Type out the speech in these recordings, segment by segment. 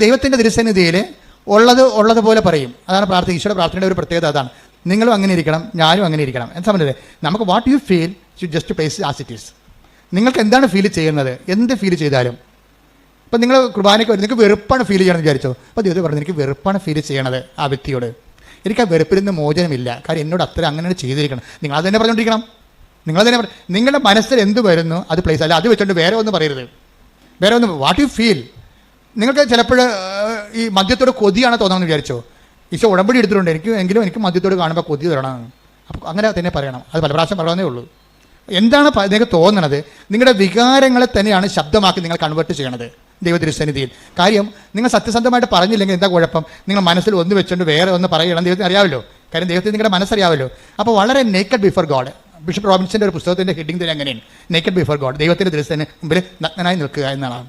ദൈവത്തിൻ്റെ തിരുസന്നിധിയിൽ ഉള്ളതുപോലെ പറയും. അതാണ് പ്രാർത്ഥന. ഈശോയുടെ പ്രാർത്ഥനയുടെ ഒരു പ്രത്യേകത അതാണ്. നിങ്ങളും അങ്ങനെ ഇരിക്കണം, ഞാനും അങ്ങനെ ഇരിക്കണം. എന്ന് സംബന്ധിച്ച് നമുക്ക് what you feel you just place as it is. നിങ്ങൾക്ക് എന്താണ് ഫീൽ ചെയ്യുന്നത്, എന്ത് ഫീൽ ചെയ്താലും. ഇപ്പം നിങ്ങൾ കുർബാനയ്ക്ക് വരും, നിങ്ങൾക്ക് വെറുപ്പാണ് ഫീൽ ചെയ്യണമെന്ന് വിചാരിച്ചോ. അപ്പോൾ ദൈവം പറഞ്ഞു എനിക്ക് വെറുപ്പാണ് ഫീൽ ചെയ്യണത് ആ വ്യക്തിയോട്, എനിക്ക് ആ വെറുപ്പിൽ നിന്ന് മോചനമില്ല, കാര്യം എന്നോട് അത്ര അങ്ങനെ ചെയ്തിരിക്കണം. നിങ്ങൾ അത് തന്നെ പറഞ്ഞുകൊണ്ടിരിക്കണം. നിങ്ങളുടെ മനസ്സിൽ എന്ത് വരുന്നു അത് പ്ലേസ്, അല്ല അത് വെച്ചുകൊണ്ട് വേറെ ഒന്നും പറയരുത്. വേറെ ഒന്നും വാട്ട് യു ഫീൽ. നിങ്ങൾക്ക് ചിലപ്പോൾ ഈ മദ്യത്തോട് കൊതിയാണ് തോന്നണമെന്ന് വിചാരിച്ചോ. ഈശോ ഉടമ്പടി എടുത്തിട്ടുണ്ട്, എനിക്ക് മദ്യത്തോട് കാണുമ്പോൾ കൊതി തരണം. അപ്പോൾ അങ്ങനെ തന്നെ പറയണം. അത് പല പ്രാവശ്യം പറയാനേ ഉള്ളൂ. എന്താണ് നിങ്ങൾക്ക് തോന്നണത്, നിങ്ങളുടെ വികാരങ്ങളെ തന്നെയാണ് ശബ്ദമാക്കി നിങ്ങൾ കൺവേർട്ട് ചെയ്യണത് ദൈവതിരുസന്നിധിയിൽ. കാര്യം നിങ്ങൾ സത്യസന്ധമായിട്ട് പറഞ്ഞില്ലെങ്കിൽ എന്താ കുഴപ്പം, നിങ്ങൾ മനസ്സിൽ ഒന്ന് വെച്ചുകൊണ്ട് വേറെ ഒന്ന് പറയണം. ദൈവത്തിന് അറിയാമല്ലോ, കാര്യം ദൈവത്തിന് നിങ്ങളുടെ മനസ്സറിയാമല്ലോ. അപ്പോൾ വളരെ നേക്കഡ് ബിഫോർ ഗോഡ്. ബിഷപ്പ് റോബിൻസിൻ്റെ ഒരു പുസ്തകത്തിൻ്റെ ഹെഡിങ് തന്നെ അങ്ങനെയാണ്, നേക്കഡ് ബിഫോർ ഗോഡ്. ദൈവത്തിൻ്റെ തിരുസന്നിധിന് മുമ്പിൽ നഗ്നനായി നിൽക്കുക എന്നാണ്.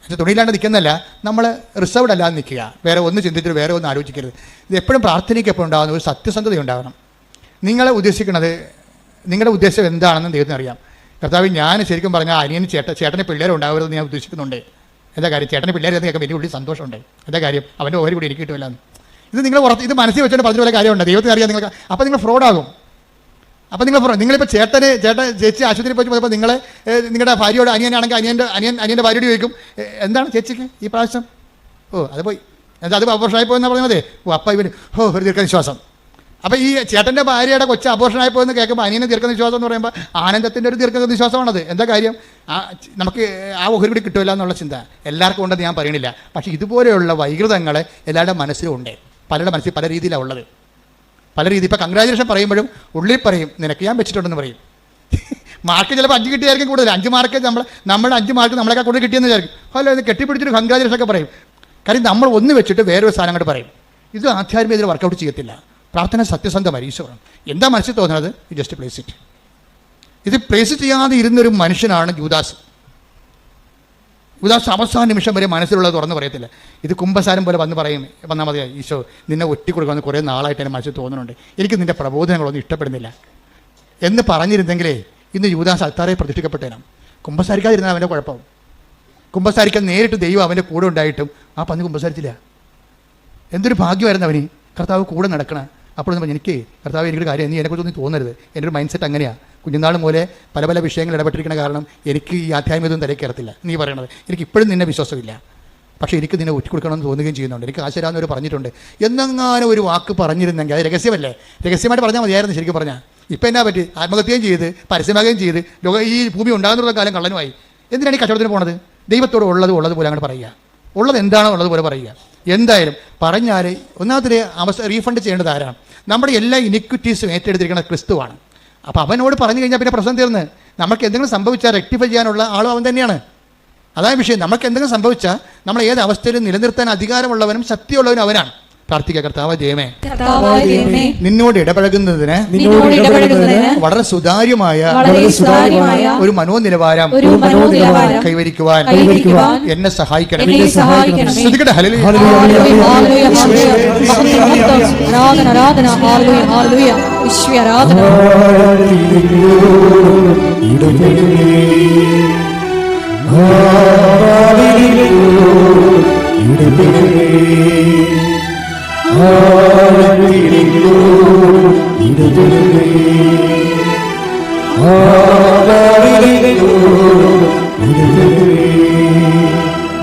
പക്ഷേ തുണിയില്ലാണ്ട് നിൽക്കുന്നതല്ല, നമ്മൾ റിസർവ്ഡ് അല്ലാതെ നിൽക്കുക. വേറെ ഒന്ന് ചിന്തിച്ചിട്ട് വേറെ ഒന്ന് ആലോചിക്കരുത്. ഇത് എപ്പോഴും പ്രാർത്ഥനയ്ക്ക് എപ്പോഴും ഉണ്ടാകുന്ന ഒരു സത്യസന്ധത ഉണ്ടാവണം. നിങ്ങളെ ഉദ്ദേശിക്കുന്നത്, നിങ്ങളുടെ ഉദ്ദേശം എന്താണെന്ന് ദൈവത്തിന് അറിയാം. കർത്താവ്, ഞാൻ ശരിക്കും പറഞ്ഞാൽ അനിയന് ചേട്ടന് പിള്ളേരുണ്ടാവരുതെന്ന് ഞാൻ ഉദ്ദേശിക്കുന്നുണ്ട്. എന്താ കാര്യം, ചേട്ടന് പിള്ളേരെന്ന് കേൾക്കാൻ വലിയ ഉള്ളിൽ സന്തോഷമുണ്ട്. എന്താ കാര്യം, അവൻ്റെ ഓഹരി കൂടി എനിക്ക് കിട്ടുമല്ലാന്ന്. ഇത് നിങ്ങൾ ഇത് മനസ്സിൽ വെച്ചുകൊണ്ട് പറഞ്ഞ പോലെ കാര്യമുണ്ട്. ദൈവത്തിന് അറിയാം നിങ്ങൾക്ക്. അപ്പോൾ നിങ്ങൾ ഫ്രോഡാകും. അപ്പോൾ നിങ്ങളിപ്പോൾ ചേച്ചി ആശുപത്രിയിൽ പോയപ്പോൾ നിങ്ങളുടെ ഭാര്യയോട്, അനിയനാണെങ്കിൽ അനിയൻ്റെ ഭാര്യയോട് ചോദിക്കും, എന്താണ് ചേച്ചിക്ക് ഈ പ്രാവശ്യം? അത് പോയി, എന്താ അത് അബോർഷനായി പോയെന്ന് പറഞ്ഞത്. അപ്പം ഇവന് ഒരു ദീർഘനിശ്വാസം. അപ്പോൾ ഈ ചേട്ടൻ്റെ ഭാര്യയുടെ കൊച്ചു അബോർഷനായി പോയെന്ന് കേൾക്കുമ്പോൾ അനിയനെ ദീർഘനിശ്വാസം എന്ന് പറയുമ്പോൾ ആനന്ദത്തിൻ്റെ ഒരു ദീർഘനിശ്വാസമാണത്. എന്താ കാര്യം, നമുക്ക് ആ ഓഹരി കൂടി കിട്ടുമല്ല എന്നുള്ള ചിന്ത എല്ലാവർക്കും ഉണ്ടെന്ന് ഞാൻ പറയണില്ല. പക്ഷേ ഇതുപോലെയുള്ള വൈകൃതങ്ങൾ എല്ലാവരുടെ മനസ്സിലും ഉണ്ട്. പലരുടെ മനസ്സിൽ പല രീതിയിലാണ് ഉള്ളത്. പല രീതി. ഇപ്പോൾ കൺഗ്രാജുലേഷൻ പറയുമ്പോഴും ഉള്ളിൽ പറയും നിനക്ക് ഞാൻ വെച്ചിട്ടുണ്ടെന്ന് പറയും. മാർക്ക് ചിലപ്പോൾ 5 കിട്ടിയായിരിക്കും കൂടുതൽ. 5 മാർക്ക് നമ്മുടെ 5 മാർക്ക് നമ്മളെക്കാൾ കൂടുതൽ കിട്ടിയെന്ന് വിചാരിക്കും. അല്ല, ഇത് കെട്ടിപ്പിടിച്ചിട്ട് കൺഗ്രാജുലേഷൻ ഒക്കെ പറയും. കാര്യം നമ്മൾ ഒന്ന് വെച്ചിട്ട് വേറൊരു സാധനം അങ്ങോട്ട് പറയും. ഇത് ആധ്യാത്മികതയിൽ വർക്കൗട്ട് ചെയ്യത്തില്ല. പ്രാർത്ഥന സത്യസന്ധമായി ഈശോ എന്താ മനസ്സിൽ തോന്നുന്നത്, യു ജസ്റ്റ് പ്ലേസ് ഇറ്റ്. ഇത് പ്ലേസ് ചെയ്യാതെ ഇരുന്നൊരു മനുഷ്യനാണ് യൂദാസ്. അവസാന നിമിഷം വരെ മനസ്സിലുള്ളത് തുറന്ന് പറയത്തില്ല. ഇത് കുമ്പസാരം പോലെ വന്നാൽ മതി, ഈശോ നിന്നെ ഒറ്റിക്കൊടുക്കാമെന്ന് കുറേ നാളായിട്ട് എൻ്റെ മനസ്സിൽ തോന്നുന്നുണ്ട്, എനിക്ക് നിൻ്റെ പ്രബോധനങ്ങളൊന്നും ഇഷ്ടപ്പെടുന്നില്ല എന്ന് പറഞ്ഞിരുന്നെങ്കിലേ ഇന്ന് യൂദാസ് അൽത്താരെ പ്രതിഷ്ഠിക്കപ്പെട്ടേനാം. കുമ്പസാരിക്കാതിരുന്നാൽ അവൻ്റെ കുഴപ്പം. കുമ്പസാരിക്കാൻ നേരിട്ട് ദൈവം അവൻ്റെ കൂടെ ഉണ്ടായിട്ടും ആ പന്നി കുമ്പസാരിച്ചില്ല. എന്തൊരു ഭാഗ്യമായിരുന്നു അവന്, കർത്താവ് കൂടെ നടക്കണം. അപ്പോഴൊന്നും പറഞ്ഞു, എനിക്ക് കർത്താവ് എനിക്കൊരു കാര്യം, നീ എന്നെക്കുറിച്ചൊന്നും തോന്നരുത്. എൻ്റെ ഒരു മൈൻഡ് സെറ്റ് അങ്ങനെയാണ്. കുഞ്ഞുനാൾ പോലെ പല വിഷയങ്ങൾ ഇടപെട്ടിരിക്കുന്ന കാരണം എനിക്ക് ഈ ആധ്യാത്മികതയും തലയിൽ കയറത്തില്ല. നീ പറയണത് എനിക്ക് ഇപ്പോഴും നിന്നെ വിശ്വാസമില്ല, പക്ഷേ എനിക്ക് നിന്നെ ഒറ്റിക്കൊടുക്കണമെന്ന് തോന്നുകയും ചെയ്യുന്നുണ്ട്. എനിക്ക് ആശരാന്നവർ പറഞ്ഞിട്ടുണ്ട്. എന്നെങ്ങാനും ഒരു വാക്ക് പറഞ്ഞിരുന്നെങ്കിൽ അത് രഹസ്യമല്ലേ, രഹസ്യമായിട്ട് പറഞ്ഞാൽ മതിയായിരുന്നു ശരിക്കും പറഞ്ഞാൽ. ഇപ്പം എന്നാ പറ്റി, ആത്മഹത്യയും ചെയ്ത് പരസ്യമാകുകയും ചെയ്ത് ഈ ഭൂമി ഉണ്ടാകുന്നുള്ള കാലം കള്ളനുമായി. എന്തിനാണ് ഈ കച്ചവടത്തിന് പോണത്? ദൈവത്തോട് ഉള്ളതുപോലെ അങ്ങോട്ട് പറയുക. ഉള്ളത് എന്താണോ ഉള്ളതുപോലെ പറയുക. എന്തായാലും പറഞ്ഞാൽ ഒന്നാമത്തെ റീഫണ്ട് ചെയ്യേണ്ടത് ആരാണ്? നമ്മുടെ എല്ലാ ഇനിക്വിറ്റീസും ഏറ്റെടുത്തിരിക്കുന്ന ക്രിസ്തുവാണ്. അപ്പോൾ അവനോട് പറഞ്ഞു കഴിഞ്ഞാൽ പിന്നെ പ്രശ്നം തീർന്ന്. നമുക്ക് എന്തെങ്കിലും സംഭവിച്ചാൽ റെക്ടിഫൈ ചെയ്യാനുള്ള ആളും അവൻ തന്നെയാണ്. അതാണ് വിഷയം. നമുക്ക് എന്തെങ്കിലും സംഭവിച്ചാൽ നമ്മൾ ഏത് അവസ്ഥയിലും നിലനിർത്താൻ അധികാരമുള്ളവനും ശക്തിയുള്ളവനും അവനാണ്. പ്രാർത്ഥിക്കുക, കർത്താവേ ദൈവമേ, നിന്നോട് ഇടപഴകുന്നതിന് വളരെ സുതാര്യമായ ഒരു മനോനിലവാരം കൈവരിക്കുവാൻ എന്നെ സഹായിക്കണം. ശ്രദ്ധിക്കട്ടെ, ഹല്ലേലൂയ.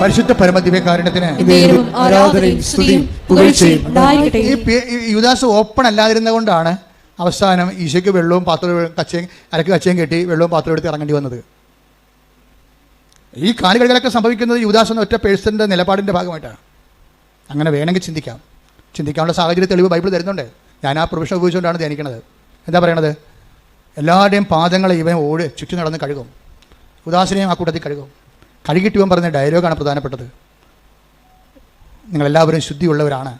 പരിശുദ്ധ പരമദിവ്യകാരുണ്യത്തിന് യൂദാസ് ഓപ്പൺ അല്ലാതിരുന്നത് കൊണ്ടാണ് അവസാനം ഈശോയ്ക്ക് വെള്ളവും പാത്രവും കച്ചയും കെട്ടി വെള്ളവും പാത്രവും എടുത്ത് ഇറങ്ങേണ്ടി വന്നത്. ഈ കാലുകളിലൊക്കെ സംഭവിക്കുന്നത് യൂദാസ് എന്ന ഒറ്റ പേഴ്സൻ്റെ നിലപാടിൻ്റെ ഭാഗമായിട്ടാണ്. അങ്ങനെ വേണമെങ്കിൽ ചിന്തിക്കാനുള്ള സാഹചര്യ തെളിവ് ബൈബിൾ തരുന്നുണ്ട്. ഞാൻ ആ പ്രൊഫഷൻ ഉപയോഗിച്ചുകൊണ്ടാണ് ധ്യാനിക്കുന്നത്. എന്താ പറയണത്? എല്ലാവരുടെയും പാദങ്ങളെ ഇവൻ ചുറ്റി നടന്ന് കഴുകും, ഉദാസനെയും ആ കൂട്ടത്തിൽ കഴുകും. കഴുകിയിട്ട് ഇവൻ പറഞ്ഞ ഡയലോഗാണ് പ്രധാനപ്പെട്ടത്, നിങ്ങളെല്ലാവരും ശുദ്ധിയുള്ളവരാണ്.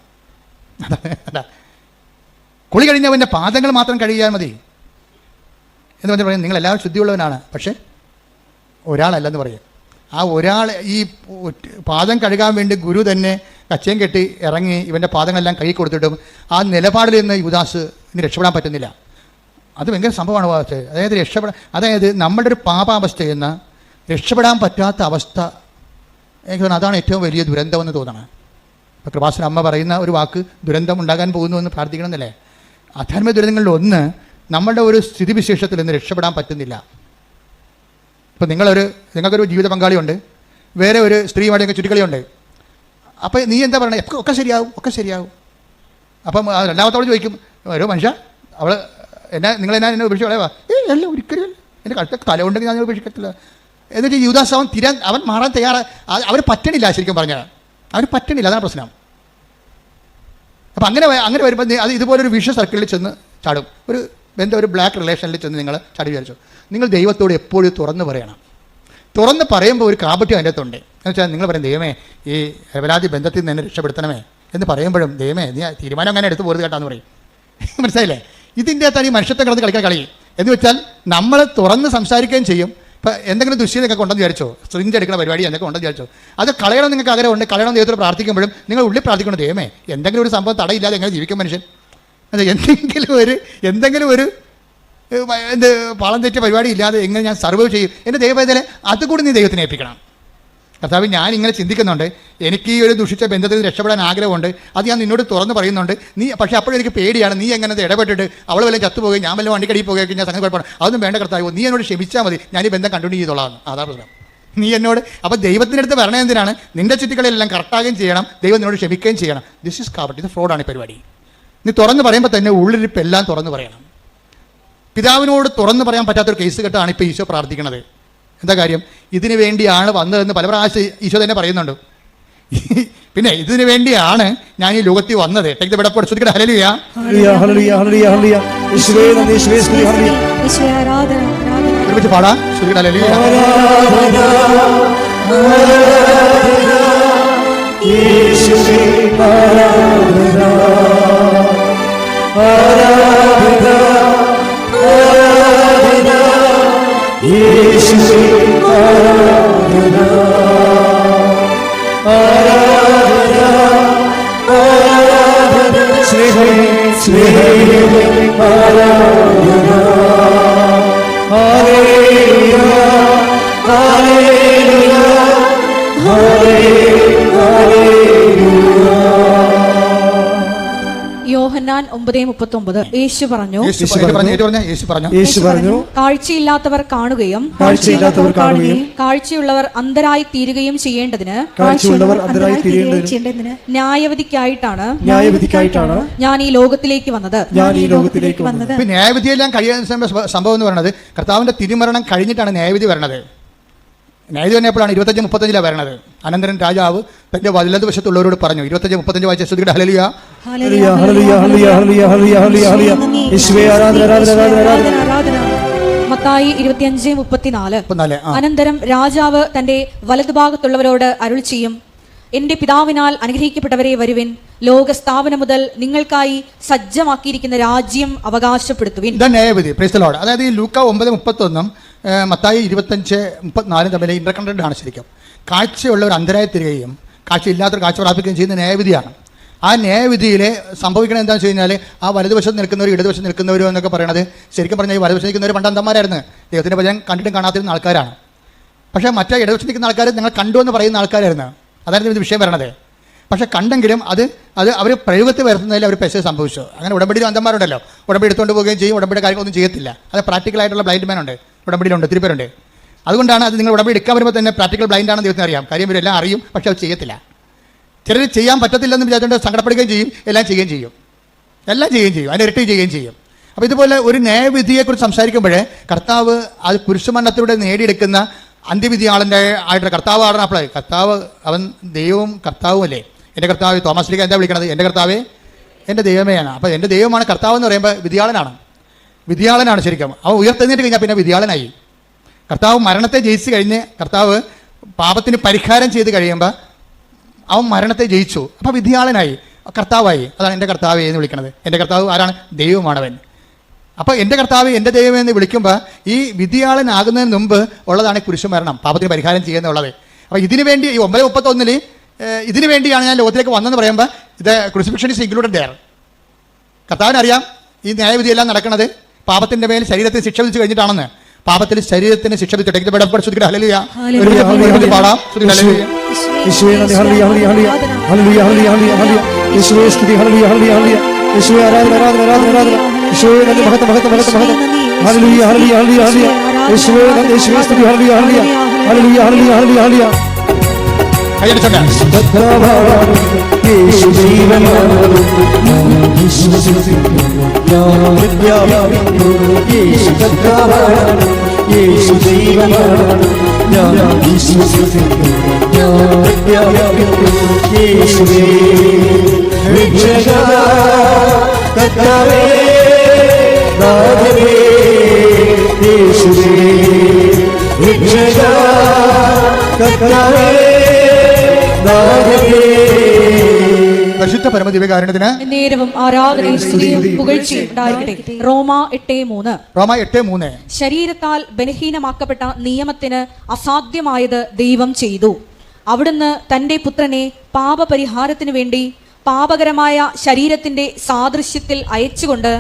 അതാ കുളി കഴിഞ്ഞവൻ്റെ പാദങ്ങൾ മാത്രം കഴുകിയാൽ മതി എന്ന് പറഞ്ഞ് പറയും നിങ്ങളെല്ലാവരും ശുദ്ധിയുള്ളവനാണ്, പക്ഷേ ഒരാളല്ലെന്ന് പറയും. ആ ഒരാൾ ഈ പാദം കഴുകാൻ വേണ്ടി ഗുരു തന്നെ കച്ചയും കെട്ടി ഇറങ്ങി ഇവൻ്റെ പാദങ്ങളെല്ലാം കഴുകി കൊടുത്തിട്ടും ആ നിലപാടിൽ നിന്ന് യൂദാസ് ഇനി രക്ഷപ്പെടാൻ പറ്റുന്നില്ല. അത് ഭയങ്കര സംഭവമാണ്. അതായത് നമ്മുടെ ഒരു പാപാവസ്ഥയിൽ നിന്ന് രക്ഷപ്പെടാൻ പറ്റാത്ത അവസ്ഥ, എനിക്ക് തോന്നുന്നു അതാണ് ഏറ്റവും വലിയ ദുരന്തമെന്ന് തോന്നണം. ഇപ്പോൾ കൃപാസന അമ്മ പറയുന്ന ഒരു വാക്ക് ദുരന്തം ഉണ്ടാകാൻ പോകുന്നു എന്ന് പ്രാർത്ഥിക്കണമെന്നല്ലേ. ആധ്യാത്മിക ദുരന്തങ്ങളിൽ ഒന്ന് നമ്മളുടെ ഒരു സ്ഥിതിവിശേഷത്തിൽ നിന്ന് രക്ഷപ്പെടാൻ പറ്റുന്നില്ല. ഇപ്പം നിങ്ങൾക്കൊരു ജീവിത പങ്കാളിയുണ്ട്, വേറെ ഒരു സ്ത്രീയുമായിട്ട് ചുറ്റിക്കളിയുണ്ട്. അപ്പോൾ നീ എന്താ പറയണത്? ഒക്കെ ശരിയാവും. അപ്പം രണ്ടാമത്തോട് ചോദിക്കും, ഓരോ മനുഷ്യ അവൾ നിങ്ങളെന്നെ ഉപേക്ഷിച്ച് കളയുക? അല്ല, ഒരിക്കലും എൻ്റെ കടുത്ത തല ഉണ്ടെങ്കിൽ ഞാൻ ഉപേക്ഷിക്കത്തില്ല. എന്നിട്ട് യൂദാസ് അവൻ മാറാൻ അവന് പറ്റണില്ല. ശരിക്കും പറഞ്ഞാൽ അവന് പറ്റണില്ല, അതാണ് പ്രശ്നം. അപ്പം അങ്ങനെ വരുമ്പോൾ അത് ഇതുപോലൊരു വിഷ സർക്കിളിൽ ചെന്ന് ചാടും. ഒരു ബ്ലാക്ക് റിലേഷനിൽ ചെന്ന് നിങ്ങൾ ചാടി വിചാരിച്ചു. നിങ്ങൾ ദൈവത്തോട് എപ്പോഴും തുറന്ന് പറയണം. തുറന്ന് പറയുമ്പോൾ ഒരു കാപട്യം അതിൻ്റെ അകത്തുണ്ട്. എന്ന് വെച്ചാൽ നിങ്ങൾ പറയും, ദൈവമേ ഈ അപരാധി ബന്ധത്തിൽ നിന്ന് എന്നെ രക്ഷപ്പെടുത്തണമേ എന്ന് പറയുമ്പോഴും, ദൈവമേ നീ തീരുമാനം അങ്ങനെ എടുത്ത് പോരുത് കേട്ടാന്ന് പറയും. മനസ്സിലായില്ലേ? ഇതിൻ്റെ അകത്താണ് ഈ മനുഷ്യത്തെ കിടന്ന് കളിക്കാൻ കളി. എന്ന് വെച്ചാൽ നമ്മൾ തുറന്ന് സംസാരിക്കുകയും ചെയ്യും. ഇപ്പം എന്തെങ്കിലും ദുശ്ശീലൊക്കെ ഉണ്ടെന്ന് വിചാരിച്ചോ, സ്ട്രിഞ്ച് എടുക്കുന്ന പരിപാടി എന്തൊക്കെ ഉണ്ടെന്ന് വിചാരിച്ചോ, അത് കളയണം. നിങ്ങൾക്ക് ആഗ്രഹമുണ്ട്, കളയണം. ദൈവത്തോട് പ്രാർത്ഥിക്കുമ്പോഴും നിങ്ങൾ ഉള്ളിൽ പ്രാർത്ഥിക്കണം, ദൈവമേ എന്തെങ്കിലും ഒരു സംഭവം തടയില്ലാതെ എങ്ങനെ ജീവിക്കും മനുഷ്യൻ? എന്തെങ്കിലും ഒരു പാളം തെറ്റിയ പരിപാടി ഇല്ലാതെ എങ്ങനെ ഞാൻ സർവൈവ് ചെയ്യും? എൻ്റെ ദൈവവേദന അതുകൂടി നീ ദൈവത്തിനെ ഏൽപ്പിക്കണം. കർത്താവ്, ഞാൻ ഇങ്ങനെ ചിന്തിക്കുന്നുണ്ട്, എനിക്ക് ഈ ഒരു ദുഷിച്ച ബന്ധത്തിൽ നിന്ന് രക്ഷപ്പെടാൻ ആഗ്രഹമുണ്ട്, അത് ഞാൻ നിന്നോട് തുറന്ന് പറയുന്നുണ്ട്. പക്ഷേ അപ്പോഴും എനിക്ക് പേടിയാണ്, നീ എങ്ങനെ ഇടപെട്ടിട്ട് അവൾ വല്ലതും ചത്തുപോകുകയും ഞാൻ വല്ല വണ്ടിക്കടിയിൽ പോകുകയൊക്കെ ഞാൻ സംഗതി കുഴപ്പമാണ്. അതൊന്നും വേണ്ട കർത്താവ്, നീ എന്നോട് ക്ഷമിച്ചാൽ മതി, ഞാൻ ഈ ബന്ധം കണ്ടിന്യൂ ചെയ്തോളാം. അതാ പ്രശ്നം. നീ എന്നോട് അപ്പോൾ ദൈവത്തിൻ്റെ അടുത്ത് പറഞ്ഞത് എന്തിനാണ്? നിൻ്റെ ചുറ്റിക്കളെല്ലാം കറക്റ്റാകുകയും ചെയ്യണം, ദൈവം നിന്നോട് ക്ഷമിക്കുകയും ചെയ്യണം. ദിസ് ഈസ് കാപട്ട്, ഇത് ഫ്രോഡാണ് ഈ പരിപാടി. നീ തുറന്ന് പറയുമ്പോൾ തന്നെ ഉള്ളിരിപ്പെല്ലാം തുറന്ന് പറയണം. പിതാവിനോട് തുറന്ന് പറയാൻ പറ്റാത്തൊരു കേസ് കെട്ടാണ് ഇപ്പോൾ ഈശോ പ്രാർത്ഥിക്കുന്നത്. എന്താ കാര്യം? ഇതിനു വേണ്ടിയാണ് വന്നതെന്ന് പല പ്രാവശ്യം ഈശോ തന്നെ പറയുന്നുണ്ട്. പിന്നെ ഇതിനു വേണ്ടിയാണ് ഞാൻ ഈ ലോകത്തിൽ വന്നത്. ടേക്ക് ദ ബെഡ് അപ്പ്, ശ്രുതിക്കട്ടെ ഹല്ലേലൂയ. ഒരുമിച്ച് പാടാം, ശ്രുതിക്കട്ടെ ഹല്ലേലൂയ. യോഹന്നാൻ 9:39 യേശു പറഞ്ഞു, കാഴ്ചയില്ലാത്തവർ കാണുകയും കാഴ്ചയുള്ളവർ അന്ധരായി തീരുകയും ചെയ്യേണ്ടതിന് ന്യായവിധിക്കായിട്ടാണ് ഞാൻ ഈ ലോകത്തിലേക്ക് വന്നത്. ന്യായവിധിയെല്ലാം കഴിയാൻ സംഭവം എന്ന് പറയുന്നത് കർത്താവിന്റെ തിരുമരണം കഴിഞ്ഞിട്ടാണ് ന്യായവിധി വരണത്. ന്യായവിധി തന്നെ എപ്പോഴാണ്? 25-35 വരണത്. അനന്തരം രാജാവ് തന്റെ വലതുവശത്തുള്ളവരോട് പറഞ്ഞു, 25-35 വായിച്ച ശ്രുതിയുടെ ഹല്ലേലൂയ. മത്തായി 25:34. അനന്തരം രാജാവ് തന്റെ വലതുഭാഗത്തുള്ളവരോട് അരുളി ചെയ്യും, എന്റെ പിതാവിനാൽ അനുഗ്രഹിക്കപ്പെട്ടവരെ വരുവിൻ, ലോകസ്ഥാപനം മുതൽ നിങ്ങൾക്കായി സജ്ജമാക്കിയിരിക്കുന്ന രാജ്യം അവകാശപ്പെടുത്തുവിൻ. ന്യായവിധി. Praise the Lord. അതായത് ഈ ലൂക്ക 9:31 മത്തായി 25-34 തമ്മിൽ ഇന്റർകണക്റ്റഡ് ആണ്. ശരിക്കും കാഴ്ചയുള്ളവർ അന്ധരായി തീരുകയും കാഴ്ചയില്ലാത്തവർ കാഴ്ച പ്രാപിക്കുകയും ചെയ്യുന്ന ന്യായവിധിയാണ്. ആ ന്യായവിധിയിൽ സംഭവിക്കണം എന്താണെന്ന് വെച്ച് കഴിഞ്ഞാൽ, ആ വലതുവശത്ത് നിൽക്കുന്നവരും ഇടതുവശത്ത് നിൽക്കുന്നവരും എന്നൊക്കെ പറയുന്നത് ശരിക്കും പറഞ്ഞാൽ ഈ വലതുവശത്ത് നിൽക്കുന്നവർ പണ്ട് അന്ധന്മാരായിരുന്നു, ദൈവത്തിൻ്റെ ഭജനം കണ്ടിട്ടും കാണാത്തിരുന്ന ആൾക്കാരാണ്. പക്ഷേ മറ്റേ ഇടതുവശത്ത് നിൽക്കുന്ന ആൾക്കാർ നിങ്ങൾ കണ്ടു എന്ന് പറയുന്ന ആൾക്കാരായിരുന്നു. അതായിരുന്നു ഇത് വിഷയം വരണത്. പക്ഷേ കണ്ടെങ്കിലും അത് അവർ പ്രയോഗത്തിൽ വരുത്തുന്നതിൽ അവർ പെശ സംഭവിച്ചു. അങ്ങനെ ഉടമ്പടിയിൽ അന്ധന്മാരുണ്ടല്ലോ, ഉടമ്പടി എടുത്തുകൊണ്ട് പോവുകയും ചെയ്യും, ഉടമ്പടി കാര്യങ്ങളൊന്നും ചെയ്യത്തില്ല. അത് പ്രാക്ടിക്കലായിട്ടുള്ള ബ്ലൈൻഡ് മാൻ ഉണ്ട്, ഉടമ്പടിയിലുണ്ട്, ഒത്തിരി പേരുണ്ട്. അതുകൊണ്ടാണ് അത് നിങ്ങൾ ഉടമ്പടി എടുക്കാൻ വരുമ്പോൾ തന്നെ പ്രാക്ടിക്കൽ ബ്ലൈൻഡ് ആണെന്ന് ദൈവത്തിന് അറിയാം. കാര്യം ഇവരെല്ലാം അറിയും, പക്ഷെ അത് ചെയ്യത്തില്ല. ചിലർ ചെയ്യാൻ പറ്റത്തില്ലെന്ന് വിചാരിച്ചുകൊണ്ട് സങ്കടപ്പെടുകയും ചെയ്യും, എല്ലാം ചെയ്യുകയും ചെയ്യും, അതിന് ഇരട്ടി ചെയ്യുകയും ചെയ്യും. അപ്പോൾ ഇതുപോലെ ഒരു ന്യായവിധിയെക്കുറിച്ച് സംസാരിക്കുമ്പോഴേ കർത്താവ് അത് കുരിശുമരണത്തിലൂടെ നേടിയെടുക്കുന്ന അന്ത്യവിധി ആയിട്ടുള്ള കർത്താവാണ്. അപ്പോൾ കർത്താവ് അവൻ ദൈവവും കർത്താവും അല്ലേ. എൻ്റെ കർത്താവ് തോമസ് ലീഗ എന്താ വിളിക്കണത്? എൻ്റെ കർത്താവേ എൻ്റെ ദൈവമേയാണ്. അപ്പോൾ എൻ്റെ ദൈവമാണ് കർത്താവ് എന്ന് പറയുമ്പോൾ വിധിയാളനാണ് ശരിക്കും. അവൻ ഉയർത്തെഴുന്നേറ്റ് കഴിഞ്ഞാൽ പിന്നെ വിധിയാളനായി. കർത്താവ് മരണത്തെ ജയിച്ചു കഴിഞ്ഞ് കർത്താവ് പാപത്തിന് പരിഹാരം ചെയ്ത് കഴിയുമ്പോൾ അവൻ മരണത്തെ ജയിച്ചു. അപ്പോൾ വിധിയാളനായി, കർത്താവായി. അതാണ് എൻ്റെ കർത്താവേ എന്ന് വിളിക്കുന്നത്. എൻ്റെ കർത്താവ് ആരാണ്? ദൈവമാണവൻ. അപ്പോൾ എൻ്റെ കർത്താവ് എൻ്റെ ദൈവം എന്ന് വിളിക്കുമ്പോൾ ഈ വിധിയാളനാകുന്നതിന് മുമ്പ് ഉള്ളതാണ് കുരിശുമരണം, പാപത്തിന് പരിഹാരം ചെയ്യുന്നുള്ളത്. അപ്പോൾ ഇതിനു വേണ്ടി ഈ 9:31 ഇതിനു വേണ്ടിയാണ് ഞാൻ ലോകത്തിലേക്ക് വന്നതെന്ന് പറയുമ്പോൾ ഇത് ക്രൂസിഫിക്ഷൻ ഈസ് ഇൻക്ലൂഡഡ് ദെയർ. കർത്താവിനറിയാം ഈ ന്യായവിധിയെല്ലാം നടക്കുന്നത് പാപത്തിൻ്റെ മേൽ ശരീരത്തിന് ശിക്ഷ വിധിച്ച് കഴിഞ്ഞിട്ടാണെന്ന്. പാപത്തിൽ ശരീരത്തിന് ശിക്ഷ വിധിച്ചിട്ട് പാടാം. യേശുവേ നന്ദി ഹല്ലേലൂയ ഹല്ലേലൂയ ഹല്ലേലൂയ ഹല്ലേലൂയ ഹല്ലേലൂയ യേശുവേ സ്തുതി ഹല്ലേലൂയ ഹല്ലേലൂയ ഹല്ലേലൂയ യേശുവേ ആരാധന ആരാധന ആരാധന ആരാധന യേശുവേ നന്ദി മഹത്വം മഹത്വം മഹത്വം മഹത്വം ഹല്ലേലൂയ ഹല്ലേലൂയ ഹല്ലേലൂയ ഹല്ലേലൂയ യേശുവേ നന്ദി യേശുവേ സ്തുതി ഹല്ലേലൂയ ഹല്ലേലൂയ ഹല്ലേലൂയ ഹല്ലേലൂയ ഹല്ലേലൂയ ഹല്ലേലൂയ കൈയടിച്ചോട്ടെ. യേശു ജീവനാണ് യേശു കർത്താവാണ് യേശു ജീവനാണ് ഞാൻ വിശ്വസിക്കുന്നു യേശുവേ രക്ഷക കർത്താവേ നാഥനേ യേശുവേ രക്ഷക കർത്താവേ നാഥനേ പരിശുദ്ധ പരമദിവ്യകാരുണ്യത്തിന് നേരവും ആരാധനയും സ്തുതിയും പുകഴ്ചയും ഉണ്ടായിരിക്കട്ടെ. റോമ 8:3. റോമ 8:3. ശരീരത്താൽ ബലഹീനമാക്കപ്പെട്ട നിയമത്തിന് അസാധ്യമായത് ദൈവം ചെയ്തു. അവിടുന്ന് തന്റെ പുത്രനെ പാപപരിഹാരത്തിനു വേണ്ടി പാപകരമായ ശരീരത്തിന്റെ സാദൃശ്യത്തിൽ അയച്ചുകൊണ്ട്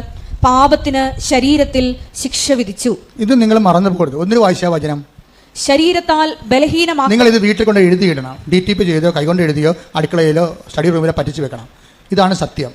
പാപത്തിന് ശരീരത്തിൽ ശിക്ഷ വിധിച്ചു. ഇത് നിങ്ങൾ മറന്നു പോകരുത്. ഒന്നിനു വായിച്ച വചനം. ശരീരത്താൽ ബലഹീനമാക്ക നിങ്ങൾ ഇത് വീട്ടിൽ കൊണ്ട് എഴുതിയിടണം. DTP ചെയ്തോ കൈകൊണ്ട് എഴുതിയോ അടുക്കളയിലോ സ്റ്റഡി റൂമിലോ പറ്റിച്ചു വെക്കണം. ഇതാണ് സത്യം.